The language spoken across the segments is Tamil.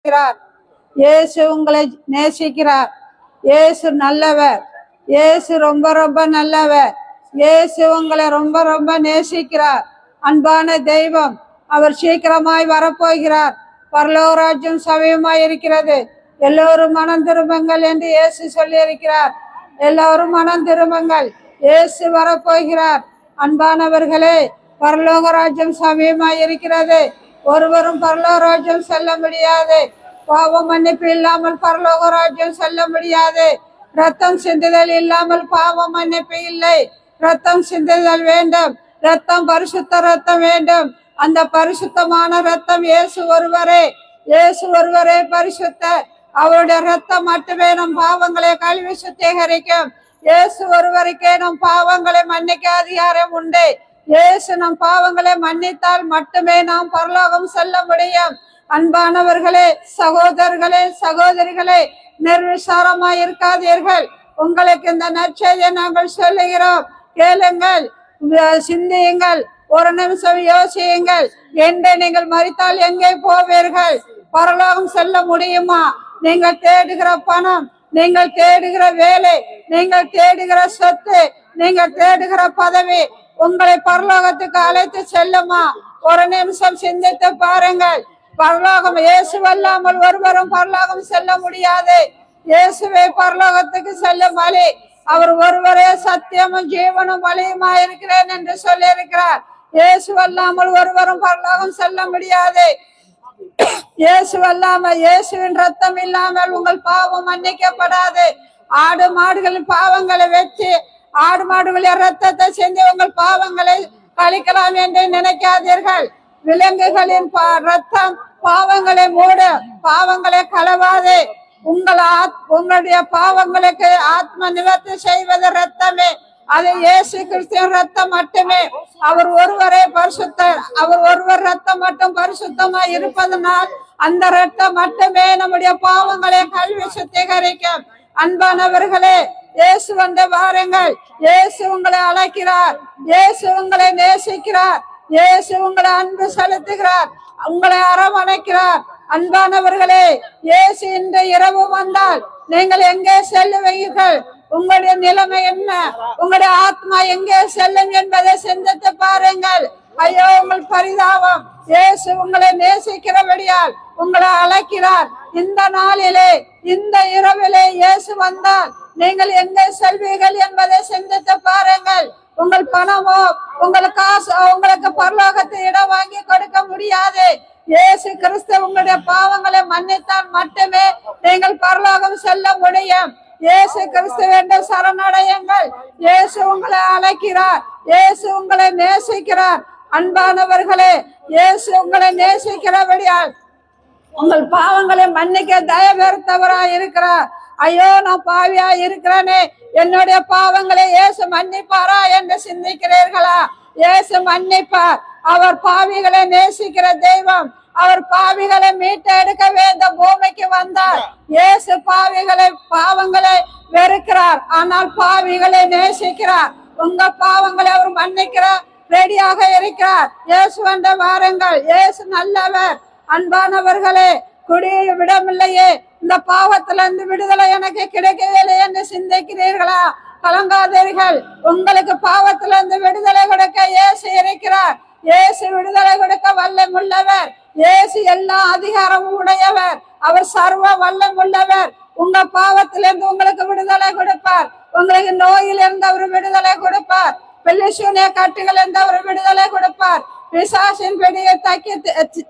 நேசிக்கிறார். இயேசு உங்களை நேசிக்கிறார். இயேசு நல்லவர். இயேசு ரொம்ப ரொம்ப நல்லவர். இயேசு உங்களை ரொம்ப ரொம்ப நேசிக்கிறார். அன்பான தெய்வம். அவர் சீக்கிரமாய் வரப்போகிறார். பரலோக ராஜ்யம் சமயமாய் இருக்கிறது. எல்லோரும் மனம் திரும்புங்கள் என்று இயேசு சொல்லி இருக்கிறார். எல்லோரும் மனம் திரும்புங்கள். இயேசு வரப்போகிறார். அன்பானவர்களே, பரலோக ராஜ்யம் சமயமாய் இருக்கிறது. ஒருவரும் பரலோக ராஜ்யம் செல்ல முடியாது. பாவ மன்னிப்பு இல்லாமல் பரலோக ராஜ்யம் செல்ல முடியாது. ரத்தம் சிந்துதல் இல்லாமல் பாவ மன்னிப்பு இல்லை. ரத்தம் சிந்துதல் வேண்டும். ரத்தம் பரிசுத்த ரத்தம் வேண்டும். அந்த பரிசுத்தமான ரத்தம் இயேசு ஒருவரே. இயேசு ஒருவரே பரிசுத்தர். அவருடைய ரத்தம் மட்டுமே நம் பாவங்களை கழுவி சுத்திகரிக்கும். இயேசு ஒருவருக்கே நம் பாவங்களை மன்னிக்க அதிகாரம் உண்டு. இயேசு நம் பாவங்களை மன்னித்தால் மட்டுமே நாம் பரலோகம் செல்ல முடியும். அன்பானவர்களே, சகோதரர்களே, சகோதரிகளே, நிர்விசாரமாய் இருக்காதீர்கள். உங்களுக்கு இந்த நற்செய்தியை நாங்கள் சொல்லுகிறோம். கேளுங்கள், சிந்தியுங்கள், ஒரு நிமிஷம் யோசியுங்கள். என்று நீங்கள் மரித்தால் எங்கே போவீர்கள்? பரலோகம் செல்ல முடியுமா? நீங்கள் தேடுகிற பணம், நீங்கள் தேடுகிற வேலை, நீங்கள் தேடுகிற சொத்து, நீங்கள் தேடுகிற பதவி உங்களை பரலோகத்துக்கு அழைத்து செல்லுமா? ஒரு நிமிஷம் சிந்தித்து பாருங்கள். பரலோகம் இயேசுவல்லாமல் ஒருவரும் பரலோகம் செல்ல முடியாது. இயேசுவே பரலோகத்துக்கு செல்லும் வழி. அவர் ஒருவரே சத்தியமும் ஜீவனும் வழியுமா இருக்கிறேன் என்று சொல்லி இருக்கிறார். இயேசுவல்லாமல் ஒருவரும் பரலோகம் செல்ல முடியாது. இயேசுவல்லாமல், இயேசுவின் ரத்தம் இல்லாமல் உங்கள் பாவம் மன்னிக்கப்படாது. ஆடு மாடுகளின் பாவங்களை வெற்றி, ஆடு மாடுகளின் ரத்தத்தை செஞ்சு உங்கள் பாவங்களை கழிக்கலாம் என்று நினைக்காதீர்கள். விலங்குகளின் ரத்தம் பாவங்களை மூட, பாவங்களை கலவாது. உங்களுடைய பாவங்களுக்கு ஆத்ம நிவர்த்தி செய்வது ரத்தமே. அது இயேசு கிறிஸ்துவின் ரத்தம் மட்டுமே. அவர் ஒருவரே பரிசுத்தர். அவர் ஒருவர் ரத்தம் மட்டும் பரிசுத்தமாய் இருப்பதனால் அந்த ரத்தம் மட்டுமே நம்முடைய பாவங்களை கழுவி சுத்திகரிக்கும். அன்பானவர்களே, இயேசு வந்து வாருங்கள். இயேசு உங்களை அழைக்கிறார். இயேசு உங்களை நேசிக்கிறார். இயேசு உங்களை அன்பு செலுத்துகிறார். உங்களை அரவணைக்கிறார். அன்பானவர்களே, இயேசு இன்று இரவு வந்தால் நீங்கள் எங்கே செல்லுவீர்கள்? உங்களுடைய நிலைமை என்ன? உங்களுடைய ஆத்மா எங்கே செல்லும் என்பதை சிந்தித்து பாருங்கள். ஐயோ, உங்கள் பரிதாபம். இயேசு உங்களை நேசிக்கிறபடியால் உங்களை அழைக்கிறார். இந்த நாளிலே, இந்த இரவிலே இயேசு வந்தால் நீங்கள் எங்கே செல்வீர்கள் என்பதை சிந்தித்து பாருங்கள். உங்கள் பணமோ, உங்கள் காசோ உங்களுக்கு பரலோகத்தை இடம் வாங்கி கொடுக்க முடியாது. இயேசு கிறிஸ்து உங்களுடைய பாவங்களை மன்னித்தால் மட்டுமே நீங்கள் பரலோகம் செல்ல முடியும். இயேசு கிறிஸ்து என்று சரணடையுங்கள். இயேசு உங்களை அழைக்கிறார். இயேசு உங்களை நேசிக்கிறார். அன்பானவர்களே, இயேசு உங்களை நேசிக்கிறபடியால் உங்கள் பாவங்களை மன்னிக்க தயவெறுத்தவராய் இருக்கிறார். ஐயோ, நான் பாவியா இருக்கிறேனே, என்னுடைய பாவங்களை இயேசு மன்னிப்பாரா என்று சிந்திக்கிறீர்களா? இயேசு மன்னிப்பார். அவர் பாவிகளை நேசிக்கிற தெய்வம். அவர் பாவிகளை மீட்டெடுக்கவே இந்த பூமிக்கு வந்தார். இயேசு பாவங்களை வெறுக்கிறார், ஆனால் பாவிகளை நேசிக்கிறார். உங்க பாவங்களை அவர் மன்னிக்கிறார், ரெடியாக இருக்கிறார். இயேசு வந்து வாருங்கள். இயேசு நல்லவர். அன்பானவர்களே, குடிய விடமில்லையே, இந்த பாவத்திலிருந்து விடுதலை எனக்கு கிடைக்கவில்லை என்று சிந்திக்கிறீர்களா? கலங்காதீர்கள். உங்களுக்கு பாவத்திலிருந்து விடுதலை கொடுக்க இயேசு இருக்கிறார். இயேசு விடுதலை கொடுக்க வல்லமுள்ளவர். இயேசு எல்லா அதிகாரமும் உடையவர். அவர் சர்வ வல்லமுள்ளவர். உங்க பாவத்திலிருந்து உங்களுக்கு விடுதலை கொடுப்பார். உங்களுக்கு நோயிலிருந்து அவர் விடுதலை கொடுப்பார். பெல்லிசூனிய கட்டுகள் இருந்து அவர் விடுதலை கொடுப்பார். பிசாசின் பிடியை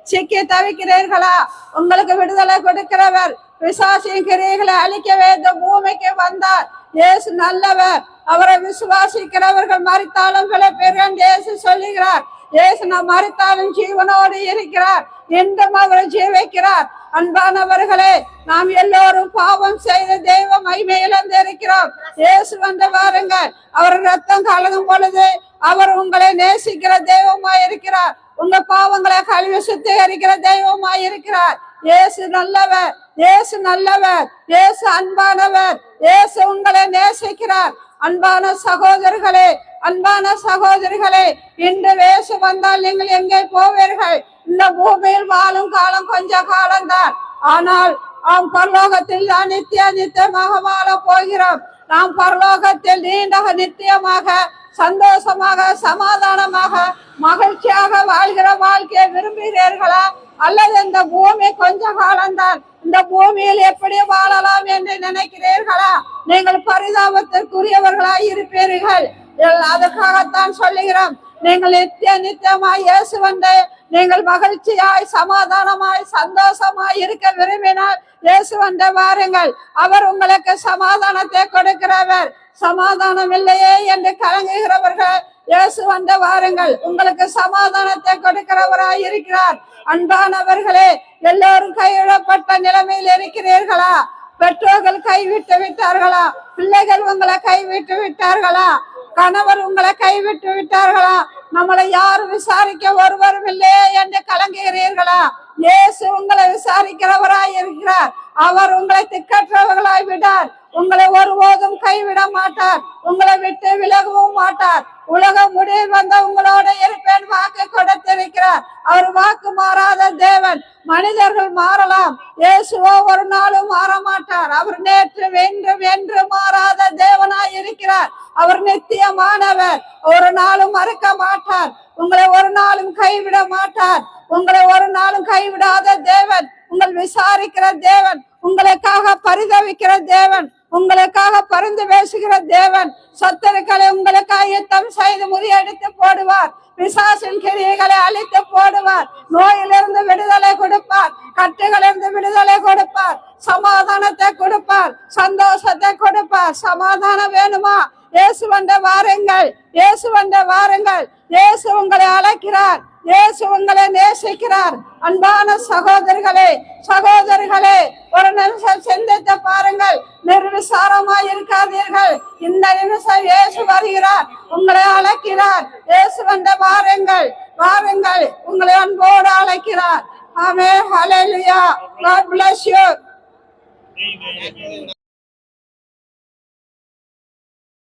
சிக்கி தவிக்கிறீர்களா? உங்களுக்கு விடுதலை கொடுக்கிறவர். பிசாசின் கிரியைகளை அழிக்கவே இந்த பூமிக்கு வந்தார். இயேசு நல்லவர். அவரை விசுவாசிக்கிறவர்கள் மரித்தாலும் பிழைப்பீர்கள் இயேசு சொல்லுகிறார். இயேசு நாம் மரித்தாலும் ஜீவனோடு இருக்கிறார். இன்றும் அவரை ஜீவிக்கிறார். அன்பானவர்களே, நாம் எல்லோரும் பாவம் செய்த தெய்வ மகிமை இழந்து இருக்கிறோம். இயேசு வந்து வாருங்கள். அவர் ரத்தம் கலங்கும் பொழுது அவர் உங்களை நேசிக்கிற தெய்வமாய் இருக்கிறார். உங்க பாவங்களை கழுவி சுத்திகரிக்கிற தெய்வமாய் இருக்கிறார். இயேசு நல்லவர். இயேசு நல்லவர். இயேசு அன்பானவர். இயேசு உங்களை நேசிக்கிறார். அன்பான சகோதரர்களே, அன்பான சகோதரிகளே, இன்று இயேசு வந்தால் நீங்கள் எங்கே போவீர்கள்? இந்த பூமியில் வாழும் காலம் கொஞ்ச காலம்தான். ஆனால் நாம் பரலோகத்தில் தான் நித்தியமாக வாழ போகிறோம். நாம் பரலோகத்தில் நீண்ட நித்தியமாக சந்தோஷமாக சமாதானமாக மகிழ்ச்சியாக வாழ்கிற வாழ்க்கையை விரும்புகிறீர்களா? அல்லது இந்த பூமி கொஞ்ச காலம்தான், இந்த பூமியில் எப்படி வாழலாம் என்று நினைக்கிறீர்களா? நீங்கள் பரிதாபத்திற்குரியவர்களாய் இருப்பீர்கள். அதற்காகத்தான் சொல்லுகிறோம், நீங்கள் நித்தியமாய் இயேசுவண்டை நீங்கள் மகிழ்ச்சியாய் சமாதானமாய் சந்தோஷமாய் இருக்க விரும்பினால் இயேசுவண்டை வாருங்கள். அவர் உங்களுக்கு சமாதானத்தை கொடுக்கிறவர். சமாதானம் இல்லையே என்று கலங்குகிறவர்கள் இயேசுவண்டை வாருங்கள், உங்களுக்கு சமாதானத்தை கொடுக்கிறவராய் இருக்கிறார். அன்பானவர்களே, எல்லோரும் கைவிடப்பட்ட நிலைமையில் இருக்கிறீர்களா? பெற்றோர்கள் கைவிட்டு விட்டார்களா? பிள்ளைகள் உங்களை கைவிட்டு விட்டார்களா? கணவர் உங்களை கைவிட்டு விட்டார்களா? நம்மளை யாரும் விசாரிக்க ஒருவரும் இல்லையே என்று கலங்குகிறீர்களா? இயேசு உங்களை விசாரிக்கிறவராய் இருக்கிறார். அவர் உங்களை திக்கற்றவர்களாய் விடார். உங்களை ஒருபோதும் கைவிட மாட்டார். உங்களை விட்டு விலகவும் மாட்டார். உலகம் முடிவில் வந்த உங்களோட இருப்பேன் வாக்கு கொடுத்திருக்கிறார். அவர் வாக்கு மாறாத தேவன். மனிதர்கள் மாறலாம், இயேசுவோ ஒரு நாளும் மாற மாட்டார். அவர் நேற்று என்று மாறாத தேவனாய் இருக்கிறார். அவர் நித்தியமானவர். ஒரு நாளும் மறுக்க மாட்டார். உங்களை ஒரு நாளும் கைவிட மாட்டார். உங்களை ஒரு நாளும் கைவிடாத தேவன், உங்கள் விசாரிக்கிற தேவன், உங்களுக்காக பரிதவிக்கிற தேவன், உங்களுக்காக பரிந்து பேசுகிற தேவன். சத்துருக்களை உங்களுக்காக யுத்தம் செய்து முறியடித்து போடுவார். பிசாசின் கிரியைகளை அழித்து போடுவார். நோயிலிருந்து விடுதலை கொடுப்பார். கட்டுகளிலிருந்து விடுதலை கொடுப்பார். சமாதானத்தை கொடுப்பார். சந்தோஷத்தை கொடுப்பார். சமாதானம் வேணுமா? இயேசுவண்டை வாருங்கள், இயேசுவண்டை வாருங்கள். இயேசு உங்களை அழைக்கிறார். இயேசு உங்களை நேசிக்கிறார். அன்பான சகோதரர்களே, சகோதரிகளே, ஒரு நிமிஷம் சிந்தித்து பாருங்கள். நிர்விசாரமாய் இருக்காதீர்கள். இந்த நிமிஷம் இயேசு வருகிறார், உங்களை அழைக்கிறார். இயேசுவண்டை வாருங்கள், வாருங்கள், உங்களை அன்போடு அழைக்கிறார். ஆமென். ஹல்லேலூயா. God bless you.